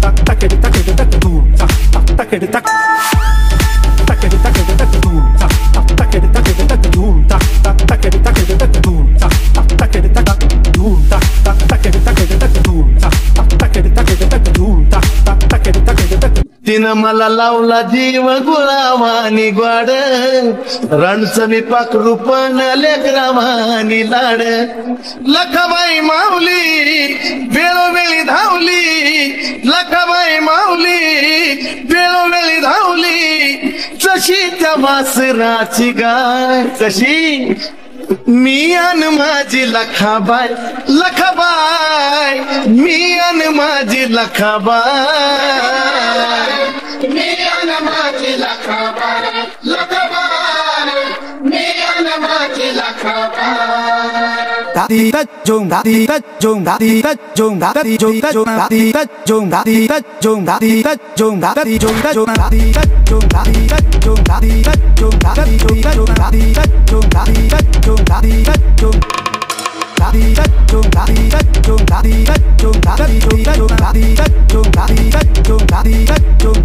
tak takere takere tak doom tak tak takere tak takere takere tak doom tak tak takere takere tak doom tak tak takere takere tak doom tak tak takere tak doom tak tak takere takere tak doom tak tak takere takere tak doom tak tak takere takere tak तिनं मला लावला जीव गुलावानी gourd रणचं मी पाखरू पण लेकरावानी लाड लखाबाई माऊली वेळोवेळी धावली लखाबाई माऊली वेळोवेळी धावली जशी त्या वासराची गाय तशी मी अन माझी लखाबाई लखाबाई मी अन माझी लखाबाई मी अन माझी लखाबाई लखाबाई मी अन माझी Lakhabai Daddy that jung daddy that jung daddy that jung daddy jung that jung daddy that jung daddy that jung daddy that jung daddy jung that jung daddy that jung daddy that jung daddy that jung daddy jung that jung daddy that jung daddy that jung daddy that jung daddy that jung daddy that jung daddy that jung daddy jung that jung daddy that jung daddy that jung daddy that jung